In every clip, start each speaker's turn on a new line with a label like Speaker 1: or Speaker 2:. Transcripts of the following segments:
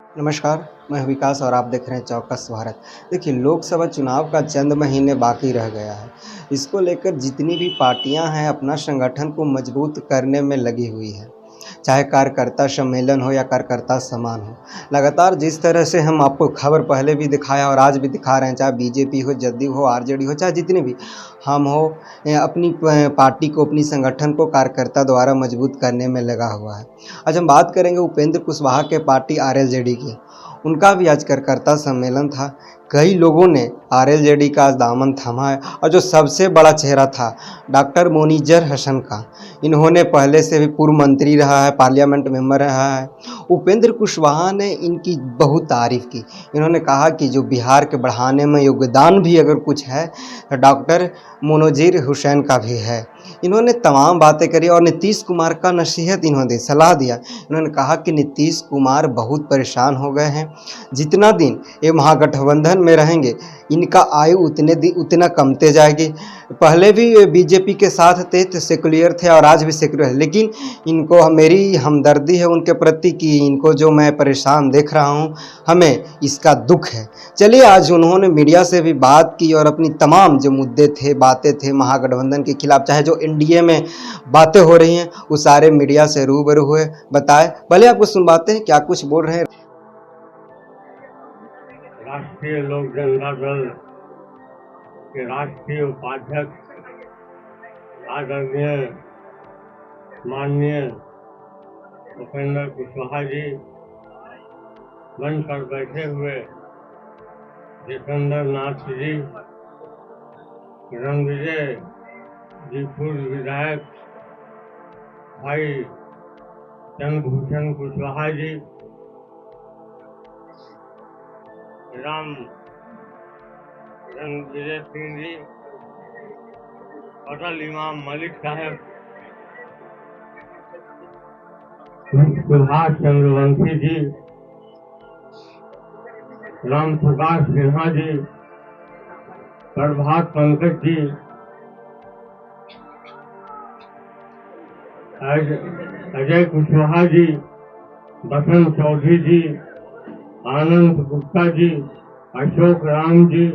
Speaker 1: नमस्कार, मैं विकास और आप देख रहे हैं चौकस भारत। देखिए, लोकसभा चुनाव का चंद महीने बाकी रह गया है। इसको लेकर जितनी भी पार्टियां हैं अपना संगठन को मजबूत करने में लगी हुई है। चाहे कार्यकर्ता सम्मेलन हो या कार्यकर्ता समान हो। लगातार जिस तरह से हम आपको खबर पहले भी दिखाया और आज भी दिखा रहे हैं, चाहे बीजेपी हो, जदयू हो, आरजेडी हो, चाहे जितनी भी हम हो, अपनी पार्टी को, अपनी संगठन को कार्यकर्ता द्वारा मजबूत करने में लगा हुआ है। आज हम बात करेंगे उपेंद्र कुशवाहा के पार्टी आरएलजेडी की। उनका भी आज कार्यकर्ता सम्मेलन था। कई लोगों ने आरएलजेडी का आज दामन थामा है और जो सबसे बड़ा चेहरा था डॉक्टर मोनिजर हसन का। इन्होंने पहले से भी पूर्व मंत्री रहा है, पार्लियामेंट मेंबर रहा है। उपेंद्र कुशवाहा ने इनकी बहुत तारीफ की। इन्होंने कहा कि जो बिहार के बढ़ाने में योगदान भी अगर कुछ है तो डॉक्टर मोनोजीर हुसैन का भी है। इन्होंने तमाम बातें करी और नीतीश कुमार का नसीहत इन्होंने सलाह दिया। इन्होंने कहा कि नीतीश कुमार बहुत परेशान हो गए हैं। जितना दिन ये महागठबंधन में रहेंगे इनका आयु उतना कमते जाएगी। पहले भी बीजेपी के साथ थे तो सेकुलर थे और आज भी सेकुलर है, लेकिन इनको मेरी हमदर्दी है उनके प्रति कि इनको जो मैं परेशान देख रहा हूँ, हमें इसका दुख है। चलिए, आज उन्होंने मीडिया से भी बात की और अपनी तमाम जो मुद्दे थे, बातें थे महागठबंधन के खिलाफ, चाहे जो एनडीए में बातें हो रही हैं, वो सारे मीडिया से रूबरू हुए। बताए, भले आपको सुनवाते हैं क्या कुछ बोल रहे हैं।
Speaker 2: राष्ट्रीय लोक जनता दल के राष्ट्रीय उपाध्यक्ष आदरणीय माननीय उपेंद्र कुशवाहा जी बनकर बैठे हुए जितेंद्र नाथ जी, रणविजय जी पूर्व विधायक भाई चंद्रभूषण कुशवाहा जी, राम रणविजय सिंह जी, अटल इमाम मलिक साहब, सुभाष चंद्रवंशी जी, राम प्रकाश सिन्हा जी, प्रभात पंकज जी, अजय कुशवाहा जी, बसंत चौधरी जी, आनंद गुप्ता जी, अशोक राम जी,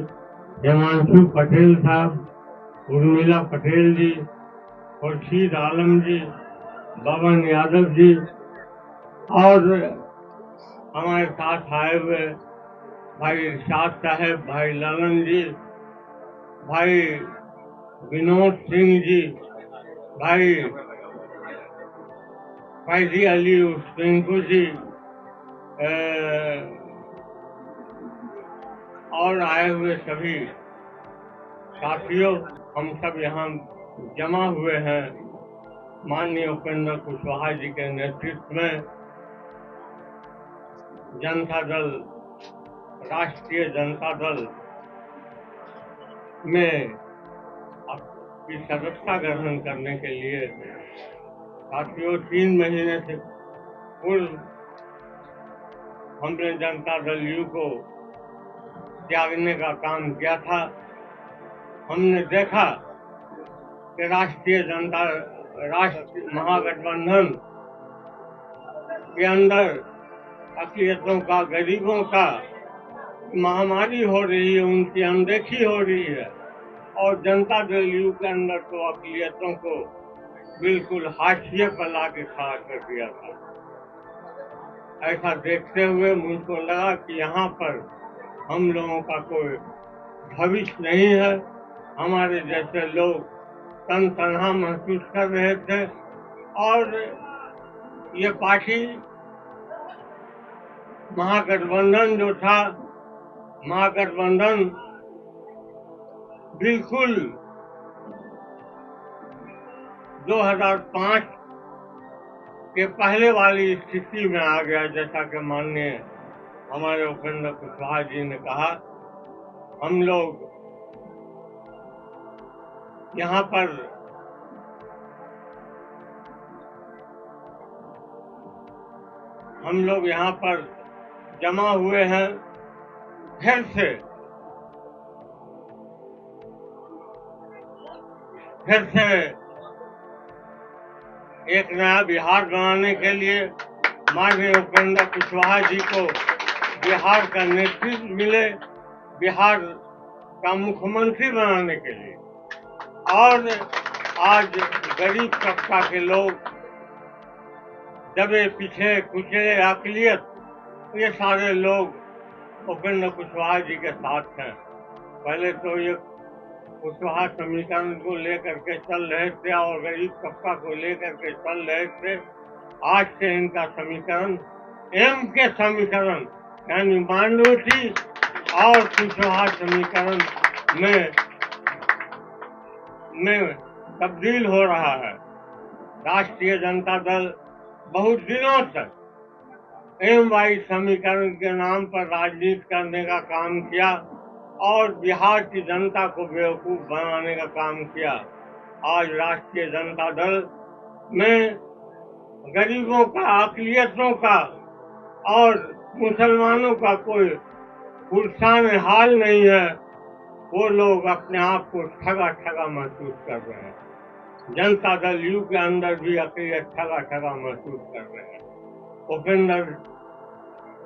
Speaker 2: हिमांशु पटेल साहब, उर्मिला पटेल जी, खुर्शीद आलम जी, बबन यादव जी और हमारे साथ आए हुए भाई इरशाद साहब, भाई ललन जी, भाई विनोद सिंह जी, भाई फैजी अली उस्पिंकु जी और आए हुए सभी साथियों, हम सब यहाँ जमा हुए हैं माननीय उपेंद्र कुशवाहा जी के नेतृत्व में जनता दल, राष्ट्रीय जनता दल में अपनी सदस्यता ग्रहण करने के लिए। साथियों, 3 महीने से पूर्व हमने जनता दल यू को त्यागने का काम किया था। हमने देखा कि राष्ट्रीय महागठबंधन के अंदर अकलियतों का, गरीबों का महामारी हो रही है, उनकी अनदेखी हो रही है और जनता दल यू के अंदर तो अकलियतों को बिल्कुल हाशिए पर लाके खड़ा कर दिया था। ऐसा देखते हुए मुझको लगा कि यहाँ पर हम लोगों का कोई भविष्य नहीं है। हमारे जैसे लोग तन तनहा महसूस कर रहे थे और ये पार्टी महागठबंधन जो था, महागठबंधन बिल्कुल 2005 के पहले वाली स्थिति में आ गया। जैसा कि माननीय हमारे उपेंद्र कुशवाहा जी ने कहा, हम लोग यहाँ पर जमा हुए हैं फिर से एक नया बिहार बनाने के लिए माननीय उपेंद्र कुशवाहा जी को बिहार का नेतृत्व मिले, बिहार का मुख्यमंत्री बनाने के लिए। और आज गरीब तबका के लोग, दबे पीछे कुचले अकलियत, ये सारे लोग उपेंद्र कुशवाहा जी के साथ हैं। पहले तो ये कुशवाहा समीकरण को लेकर के चल रहे थे और गरीब तबका को लेकर के चल रहे थे। आज से इनका समीकरण एम के समीकरण यानी माइनॉरिटी और कुशवाहा समीकरण में तब्दील हो रहा है। राष्ट्रीय जनता दल बहुत दिनों तक एम वाई समीकरण के नाम पर राजनीति करने का काम किया और बिहार की जनता को बेवकूफ बनाने का काम किया। आज राष्ट्रीय जनता दल में गरीबों का, अकलियतों का और मुसलमानों का कोई पुरसान हाल नहीं है। वो लोग अपने आप को ठगा ठगा महसूस कर रहे हैं। जनता दल यू के अंदर भी अकलियत ठगा ठगा महसूस कर रहे हैं।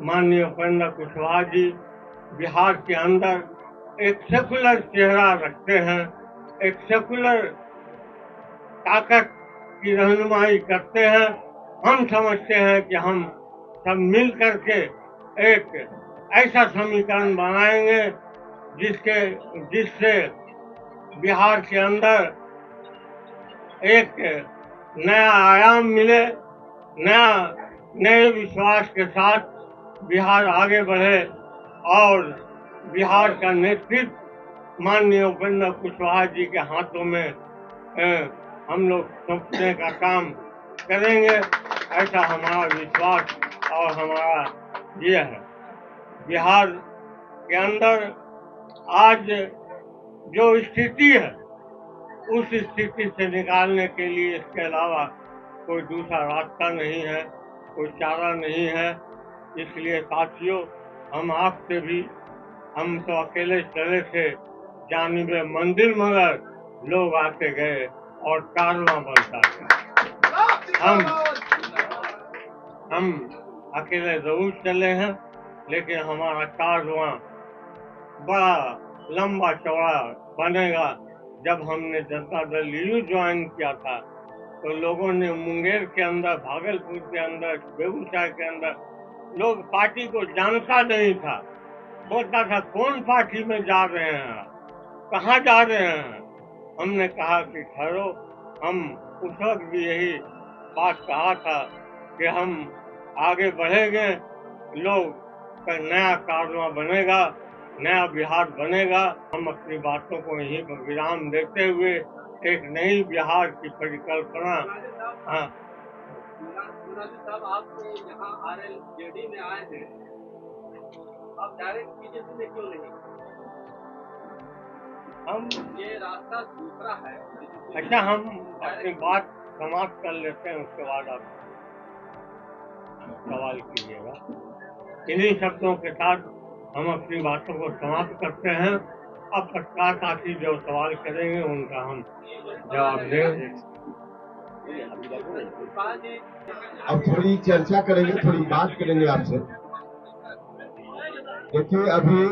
Speaker 2: माननीय उपेंद्र कुशवाहा जी बिहार के अंदर एक सेकुलर चेहरा रखते हैं, एक सेकुलर ताकत की रहनुमाई करते हैं। हम समझते हैं कि हम सब मिल करके एक ऐसा समीकरण बनाएंगे जिससे बिहार के अंदर एक नया आयाम मिले, नए विश्वास के साथ बिहार आगे बढ़े और बिहार का नेतृत्व माननीय उपेंद्र कुशवाहा जी के हाथों में हम लोग सौंपने का काम करेंगे। ऐसा हमारा विश्वास और हमारा ये है। बिहार के अंदर आज जो स्थिति है, उस स्थिति से निकालने के लिए इसके अलावा कोई दूसरा रास्ता नहीं है, कोई चारा नहीं है। इसलिए साथियों, हम तो अकेले चले थे जानिबे मंदिर, मगर लोग आते गए और कारवां बनता गया। हम अकेले जरूर चले हैं, लेकिन हमारा कारवां बड़ा लंबा चौड़ा बनेगा। जब हमने जनता दल यू ज्वाइन किया था तो लोगों ने मुंगेर के अंदर, भागलपुर के अंदर, बेगूसराय के अंदर लोग पार्टी को जानता नहीं था। बोलता था कौन पार्टी में जा रहे हैं, कहाँ जा रहे हैं। हमने कहा कि ठहरो, हम उस वक्त भी यही बात कहा था कि हम आगे बढ़ेंगे, लोग का नया कारवां बनेगा, नया बिहार बनेगा। हम अपनी बातों को यहीं पर विराम देते हुए एक नई बिहार की परिकल्पना।
Speaker 3: साहब, आप यहाँ आरएलजेडी में आए हैं, आप डायरेक्ट बीजेपी में क्यों नहीं?
Speaker 2: हम
Speaker 3: ये रास्ता दूसरा है।
Speaker 2: अच्छा, हम अपनी बात समाप्त कर लेते हैं, उसके बाद आप सवाल कीजिएगा। इन्हीं शब्दों के साथ हम अपनी बातों को समाप्त करते हैं। अब पत्रकार जो सवाल करेंगे उनका हम जवाब देंगे।
Speaker 4: अब थोड़ी चर्चा करेंगे, थोड़ी बात करेंगे आपसे। देखिए, अभी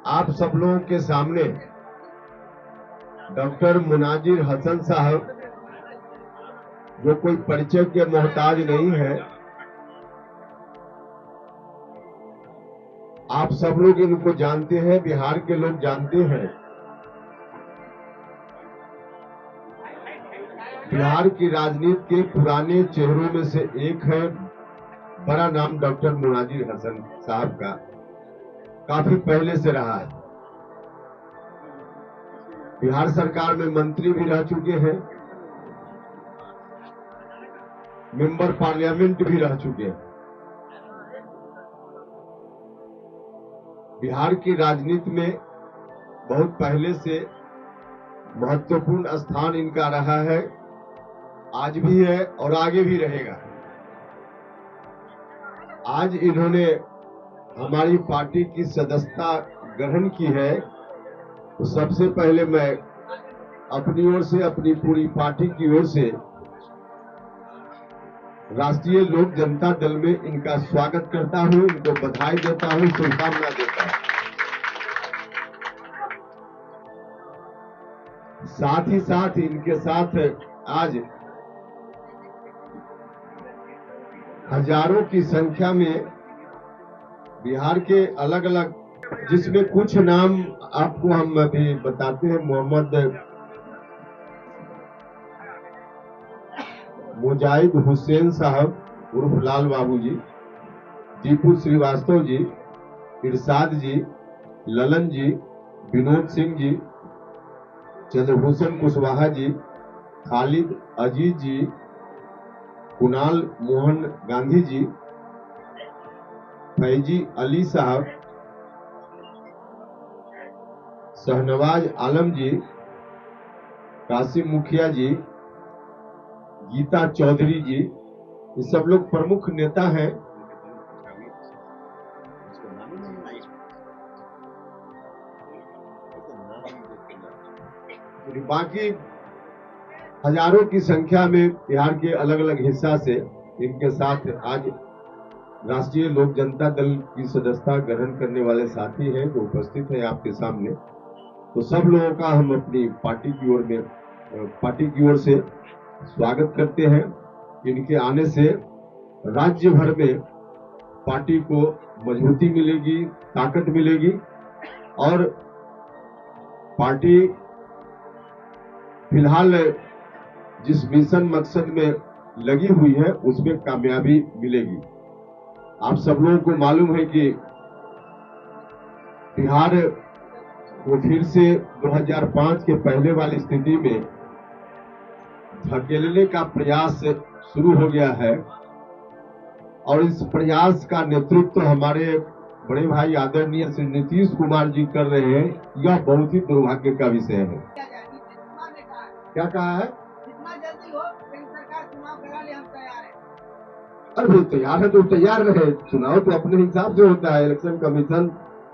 Speaker 4: आप सब लोगों के सामने डॉक्टर मुनाजिर हसन साहब, जो कोई परिचय के मोहताज नहीं है, आप सब लोग इनको जानते हैं, बिहार के लोग जानते हैं। बिहार की राजनीति के पुराने चेहरों में से एक है। बड़ा नाम डॉक्टर मुनाजिर हसन साहब का काफी पहले से रहा है। बिहार सरकार में मंत्री भी रह चुके हैं, मेंबर पार्लियामेंट भी रह चुके हैं। बिहार की राजनीति में बहुत पहले से महत्वपूर्ण स्थान इनका रहा है, आज भी है और आगे भी रहेगा। आज इन्होंने हमारी पार्टी की सदस्यता ग्रहण की है, तो सबसे पहले मैं अपनी ओर से, अपनी पूरी पार्टी की ओर से राष्ट्रीय लोक जनता दल में इनका स्वागत करता हूं, इनको बधाई देता हूं, शुभकामना देता हूं। साथ ही साथ इनके साथ आज हजारों की संख्या में बिहार के अलग अलग, जिसमें कुछ नाम आपको हम अभी बताते हैं। मोहम्मद मुजाहिद हुसैन साहब उर्फ लाल बाबू जी, दीपू श्रीवास्तव जी, इरशाद जी, ललन जी, विनोद सिंह जी, चंद्रभूषण कुशवाहा जी, खालिद अजीज जी, कुणाल मोहन गांधी जी, फैजी अली साहब, शहनवाज आलम जी, कासिम मुखिया जी, गीता चौधरी जी, ये सब लोग प्रमुख नेता हैं। बाकी हजारों की संख्या में बिहार के अलग अलग हिस्सा से इनके साथ आज राष्ट्रीय लोक जनता दल की सदस्यता ग्रहण करने वाले साथी हैं जो उपस्थित हैं आपके सामने। तो सब लोगों का हम अपनी पार्टी की ओर से स्वागत करते हैं। इनके आने से राज्य भर में पार्टी को मजबूती मिलेगी, ताकत मिलेगी और पार्टी फिलहाल जिस मिशन मकसद में लगी हुई है उसमें कामयाबी मिलेगी। आप सब लोगों को मालूम है कि बिहार को फिर से 2005 के पहले वाली स्थिति में धकेलने का प्रयास शुरू हो गया है और इस प्रयास का नेतृत्व हमारे बड़े भाई आदरणीय श्री नीतीश कुमार जी कर रहे हैं। यह बहुत ही दुर्भाग्य का विषय है। क्या कहा है? जितना जल्दी हो सरकार चुनाव करा ले, हम तैयार हैं। अरे तैयार है तो तैयार रहे। चुनाव तो अपने हिसाब से होता है। इलेक्शन कमीशन,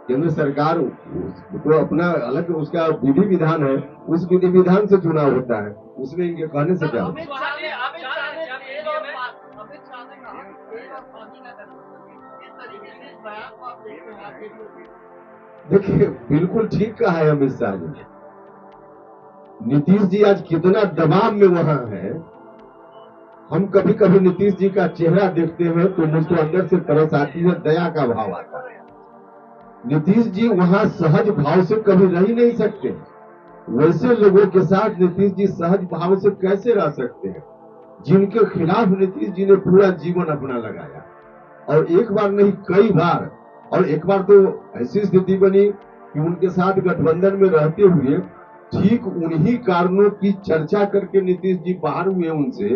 Speaker 4: केंद्र सरकार को अपना अलग उसका विधि विधान है, उस विधि विधान से चुनाव होता है। उसमें ये कहने से क्या? देखिए, बिल्कुल ठीक कहा है अमित शाह जी। नीतीश जी आज कितना दबाव में वहां है। हम कभी कभी नीतीश जी का चेहरा देखते हैं तो मुझको अंदर से तरस आती है, दया का भाव आता है। नीतीश जी वहां सहज भाव से कभी रह ही नहीं सकते। वैसे लोगों के साथ नीतीश जी सहज भाव से कैसे रह सकते हैं जिनके खिलाफ नीतीश जी ने पूरा जीवन अपना लगाया, और एक बार नहीं कई बार। और एक बार तो ऐसी स्थिति बनी कि उनके साथ गठबंधन में रहते हुए ठीक उन्हीं कारणों की चर्चा करके नीतीश जी बाहर हुए उनसे,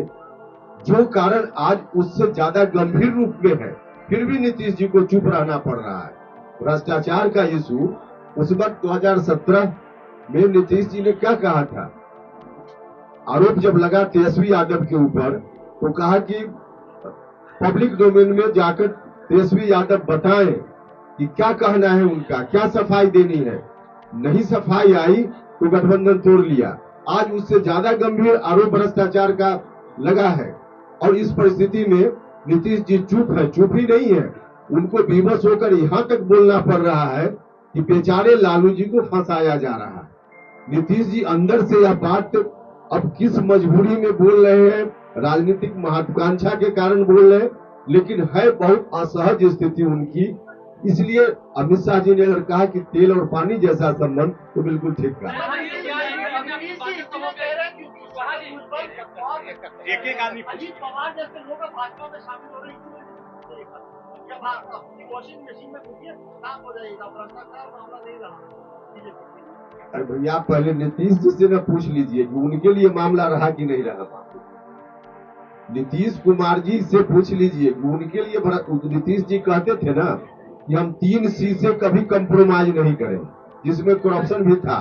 Speaker 4: जो कारण आज उससे ज्यादा गंभीर रूप में है, फिर भी नीतीश जी को चुप रहना पड़ रहा है। भ्रष्टाचार का इशू उस वक्त 2017 में नीतीश जी ने क्या कहा था? आरोप जब लगा तेजस्वी यादव के ऊपर तो कहा कि पब्लिक डोमेन में जाकर तेजस्वी यादव बताएं कि क्या कहना है उनका, क्या सफाई देनी है। नहीं सफाई आई तो गठबंधन तोड़ लिया। आज उससे ज्यादा गंभीर आरोप भ्रष्टाचार का लगा है और इस परिस्थिति में नीतीश जी चुप है। चुप ही नहीं है, उनको विवश होकर यहाँ तक बोलना पड़ रहा है कि बेचारे लालू जी को फंसाया जा रहा है। नीतीश जी अंदर से यह बात अब किस मजबूरी में बोल रहे हैं, राजनीतिक महत्वाकांक्षा के कारण बोल रहे हैं, लेकिन है बहुत असहज स्थिति उनकी। इसलिए अमित शाह जी ने अगर कहा कि तेल और पानी जैसा संबंध, तो बिल्कुल ठीक कहा।
Speaker 5: एक आदमी
Speaker 3: अजीत पवार जैसे लोग भाजपा में शामिल हो रहे हैं, वॉशिंग मशीन में घुसिए, साफ हो जाएगा। भ्रष्टाचार मामला नहीं रहा।
Speaker 4: अरे भैया, पहले नीतीश जी से न पूछ लीजिए कि उनके लिए मामला रहा कि नहीं रहा। नीतीश कुमार जी से पूछ लीजिए कि उनके लिए बड़ा। नीतीश जी कहते थे ना कि हम 3C से कभी कंप्रोमाइज नहीं करें, जिसमें करप्शन भी था।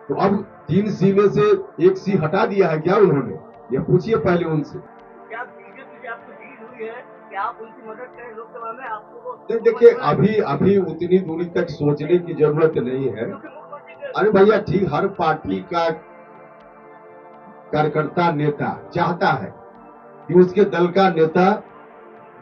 Speaker 4: तो अब 3C में से 1C हटा दिया है क्या उन्होंने? ये पूछिए पहले उनसे।
Speaker 3: क्या बीजेपी से आपको डील हुई है कि आप उनकी मदद करें लोकसभा में? आपको
Speaker 4: देखिए, अभी उतनी दूरी तक सोचने की जरूरत नहीं है। अरे भैया, ठीक, हर पार्टी का कार्यकर्ता नेता चाहता है कि उसके दल का नेता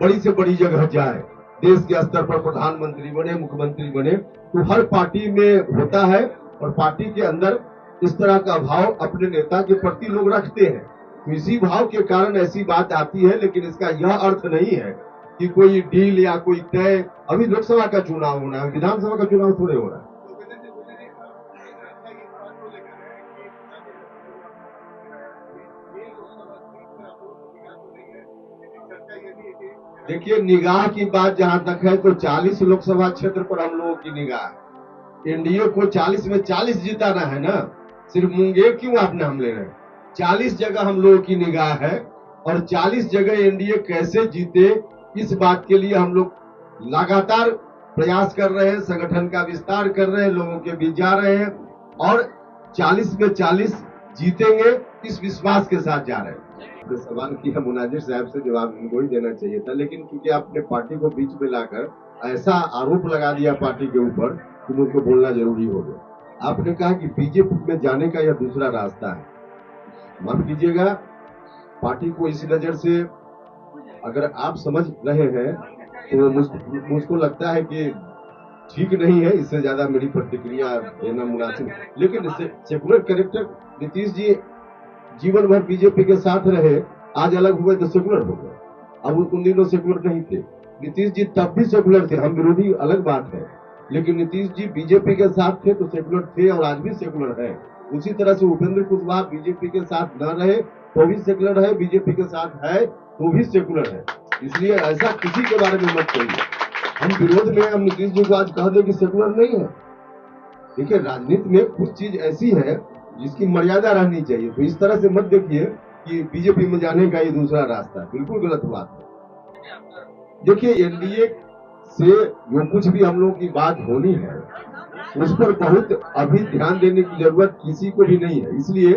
Speaker 4: बड़ी से बड़ी जगह जाए, देश के स्तर पर प्रधानमंत्री बने, मुख्यमंत्री बने, तो हर पार्टी में होता है और पार्टी के अंदर इस तरह का भाव अपने नेता के प्रति लोग रखते हैं। तो इसी भाव के कारण ऐसी बात आती है, लेकिन इसका यह अर्थ नहीं है कि कोई डील या कोई तय। अभी लोकसभा का चुनाव होना है, विधानसभा का चुनाव थोड़े हो रहा है। देखिए, निगाह की बात जहां तक है तो 40 लोकसभा क्षेत्र पर हम लोगों की निगाह है। एनडीए को 40 में 40 जिताना है ना, सिर्फ मुंगेर क्यों आप नाम ले रहे हैं? 40 जगह हम लोगों की निगाह है और 40 जगह एनडीए कैसे जीते, इस बात के लिए हम लोग लगातार प्रयास कर रहे हैं, संगठन का विस्तार कर रहे हैं, लोगों के बीच जा रहे हैं और 40 में 40 जीतेंगे, इस विश्वास के साथ जा रहे हैं। तो सवाल किया मुनाजिर साहब से, जवाब इनको ही देना चाहिए था, लेकिन क्योंकि आपने पार्टी को बीच में लाकर ऐसा आरोप लगा दिया पार्टी के ऊपर कि मुझको बोलना जरूरी हो गया। आपने कहा कि बीजेपी में जाने का यह दूसरा रास्ता है। माफ कीजिएगा, पार्टी को इस नजर से अगर आप समझ रहे हैं तो मुझको लगता है कि ठीक नहीं है। इससे ज्यादा मेरी प्रतिक्रिया देना मुनासिब, लेकिन सेकुलर कैरेक्टर नीतीश जी जीवन भर बीजेपी के साथ रहे, आज अलग हुए तो सेकुलर हो गए। अब उन दिनों सेकुलर नहीं थे। नीतीश जी तब भी सेकुलर थे, हम विरोधी अलग बात है, लेकिन नीतीश जी बीजेपी के साथ थे तो सेकुलर थे और आज भी सेकुलर है। उसी तरह से उपेंद्र कुशवाहा बीजेपी के साथ न रहे तो भी सेकुलर है, बीजेपी के साथ है तो भी सेकुलर है। इसलिए ऐसा किसी के बारे में मत कहिए। हम विरोध में, हम नीतीश जी को आज कह दें कि सेकुलर नहीं है। देखिए, राजनीति में कुछ चीज ऐसी है जिसकी मर्यादा रहनी चाहिए। तो इस तरह से मत देखिए कि बीजेपी में जाने का ये दूसरा रास्ता है, बिल्कुल गलत बात है। देखिए, एनडीए से जो कुछ भी हम लोगों की बात होनी है उस पर बहुत अभी ध्यान देने की जरूरत किसी को भी नहीं है, इसलिए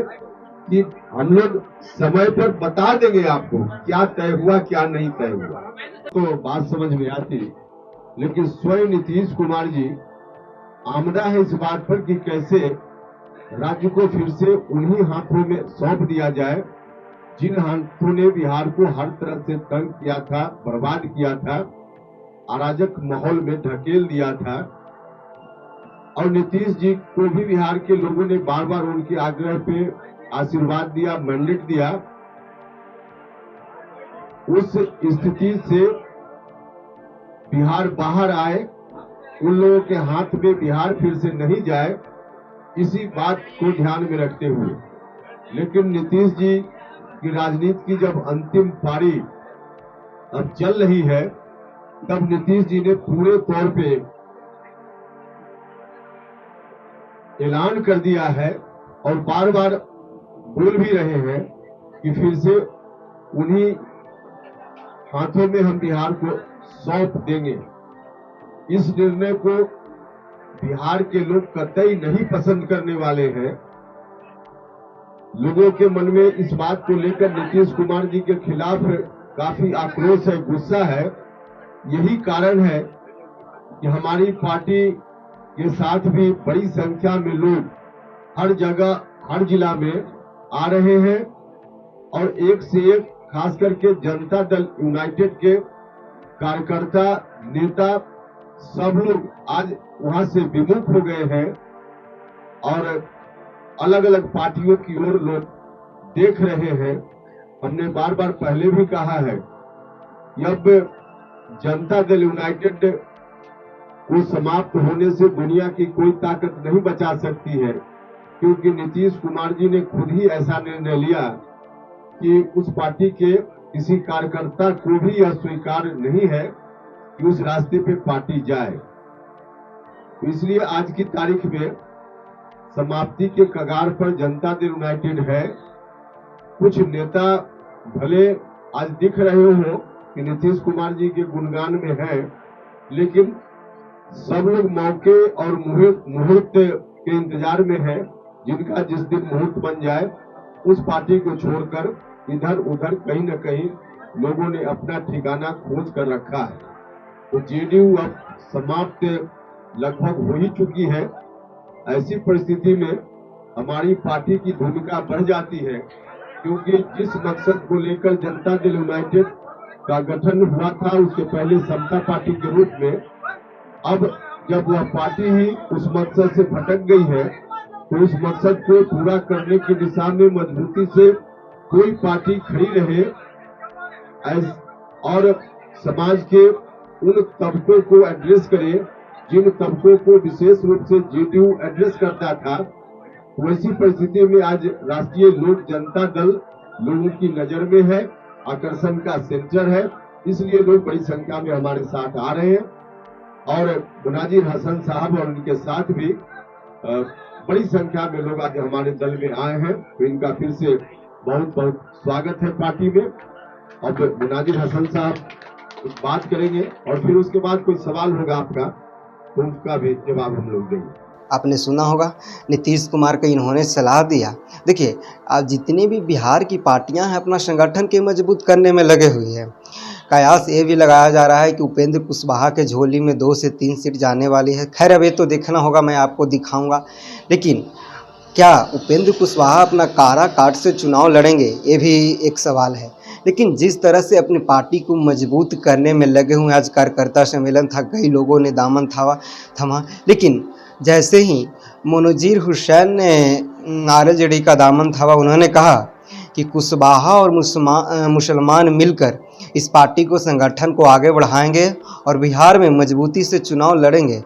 Speaker 4: कि हम लोग समय पर बता देंगे आपको क्या तय हुआ क्या नहीं तय हुआ, तो बात समझ में आती। लेकिन स्वयं नीतीश कुमार जी आमदा है इस बात पर कि कैसे राज्य को फिर से उन्हीं हाथों में सौंप दिया जाए जिन हाथों ने बिहार को हर तरह से तंग किया था, बर्बाद किया था, अराजक माहौल में ढकेल दिया था। और नीतीश जी को भी बिहार के लोगों ने बार बार उनके आग्रह पे आशीर्वाद दिया, मैंडेट दिया। उस स्थिति से बिहार बाहर आए, उन लोगों के हाथ में बिहार फिर से नहीं जाए, इसी बात को ध्यान में रखते हुए। लेकिन नीतीश जी की राजनीति की जब अंतिम पारी अब चल रही है, तब नीतीश जी ने पूरे तौर पे ऐलान कर दिया है और बार बार बोल भी रहे हैं कि फिर से उन्हीं हाथों में हम बिहार को सौंप देंगे। इस निर्णय को बिहार के लोग कतई नहीं पसंद करने वाले हैं। लोगों के मन में इस बात को लेकर नीतीश कुमार जी के खिलाफ काफी आक्रोश है, गुस्सा है। यही कारण है कि हमारी पार्टी के साथ भी बड़ी संख्या में लोग हर जगह, हर जिला में आ रहे हैं और एक से एक, खास करके जनता दल यूनाइटेड के कार्यकर्ता, नेता सब लोग आज वहां से विमुख हो गए हैं और अलग अलग पार्टियों की ओर लोग देख रहे हैं। हमने बार बार पहले भी कहा है कि अब जनता दल यूनाइटेड को समाप्त होने से दुनिया की कोई ताकत नहीं बचा सकती है, क्योंकि नीतीश कुमार जी ने खुद ही ऐसा निर्णय लिया कि उस पार्टी के किसी कार्यकर्ता को भी यह स्वीकार नहीं है कि उस रास्ते पे पार्टी जाए। तो इसलिए आज की तारीख में समाप्ति के कगार पर जनता दल यूनाइटेड है। कुछ नेता भले आज दिख रहे हो कि नीतीश कुमार जी के गुणगान में है, लेकिन सब लोग मौके और मुहूर्त के इंतजार में है, जिनका जिस दिन मुहूर्त बन जाए उस पार्टी को छोड़कर इधर उधर कहीं न कहीं लोगों ने अपना ठिकाना खोज कर रखा है। तो जेडीयू अब समाप्त लगभग हो ही चुकी है। ऐसी परिस्थिति में हमारी पार्टी की भूमिका बढ़ जाती है क्योंकि जिस मकसद को लेकर जनता दल यूनाइटेड का गठन हुआ था, उसके पहले समता पार्टी के रूप में, अब जब वह पार्टी ही उस मकसद से भटक गई है, तो उस मकसद को पूरा करने की दिशा में मजबूती से कोई पार्टी खड़ी रहे और समाज के उन तबकों को एड्रेस करे जिन तबकों को विशेष रूप से जेडीयू एड्रेस करता था। वैसी परिस्थिति में आज राष्ट्रीय लोक जनता दल लोगों की नजर में है, आकर्षण का सेंटर है, इसलिए लोग बड़ी संख्या में हमारे साथ आ रहे हैं और मुनाजिर हसन साहब और उनके साथ भी बड़ी संख्या में लोग आज हमारे दल में आए हैं, तो इनका फिर से बहुत बहुत स्वागत है पार्टी में। अब मुनाजिर हसन साहब कुछ बात करेंगे और फिर उसके बाद कोई सवाल होगा आपका, तो उसका भी जवाब हम लोग देंगे।
Speaker 1: आपने सुना होगा नीतीश कुमार को इन्होंने सलाह दिया। देखिए, आज जितनी भी बिहार की पार्टियां हैं अपना संगठन के मजबूत करने में लगे हुई है। कयास ये भी लगाया जा रहा है कि उपेंद्र कुशवाहा के झोली में 2 से 3 सीट जाने वाली है। खैर, अब ये तो देखना होगा, मैं आपको दिखाऊंगा। लेकिन क्या उपेंद्र कुशवाहा अपना कारा काट से चुनाव लड़ेंगे, ये भी एक सवाल है। लेकिन जिस तरह से अपनी पार्टी को मजबूत करने में लगे हुए, आज कार्यकर्ता सम्मेलन था, कई लोगों ने दामन थमा, लेकिन जैसे ही मुनजीर हुसैन ने आरजेडी का दामन थामा, उन्होंने कहा कि कुशवाहा और मुसलमान मिलकर इस पार्टी को, संगठन को आगे बढ़ाएंगे और बिहार में मजबूती से चुनाव लड़ेंगे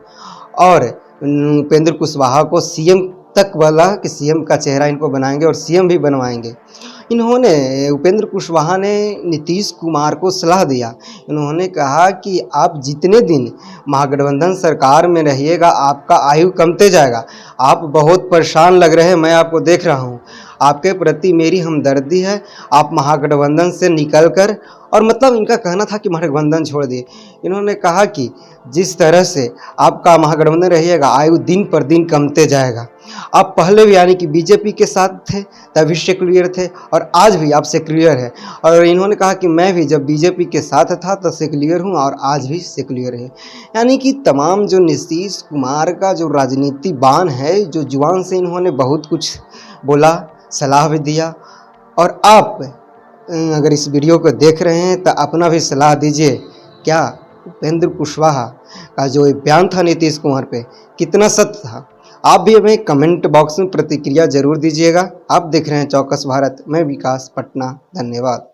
Speaker 1: और उपेंद्र कुशवाहा को सीएम तक बोला कि सीएम का चेहरा इनको बनाएंगे और सीएम भी बनवाएंगे। इन्होंने, उपेंद्र कुशवाहा ने नीतीश कुमार को सलाह दिया। इन्होंने कहा कि आप जितने दिन महागठबंधन सरकार में रहिएगा, आपका आयु कमते जाएगा। आप बहुत परेशान लग रहे हैं, मैं आपको देख रहा हूँ, आपके प्रति मेरी हमदर्दी है। आप महागठबंधन से निकलकर, और मतलब इनका कहना था कि महागठबंधन छोड़ दिए। इन्होंने कहा कि जिस तरह से आपका महागठबंधन रहिएगा, आयु दिन पर दिन कमते जाएगा। आप पहले भी यानी कि बीजेपी के साथ थे तभी सेक्युलर थे और आज भी आप सेक्युलर है। और इन्होंने कहा कि मैं भी जब बीजेपी के साथ था तो सेक्युलर हूँ और आज भी सेक्युलर है। यानी कि तमाम जो नीतीश कुमार का जो राजनीति बान है, जो जुबान से इन्होंने बहुत कुछ बोला, सलाह भी दिया। और आप अगर इस वीडियो को देख रहे हैं तो अपना भी सलाह दीजिए, क्या उपेंद्र कुशवाहा का जो बयान था नीतीश कुमार पे कितना सत्य था? आप भी हमें कमेंट बॉक्स में प्रतिक्रिया जरूर दीजिएगा। आप देख रहे हैं चौकस भारत, मैं विकास, पटना। धन्यवाद।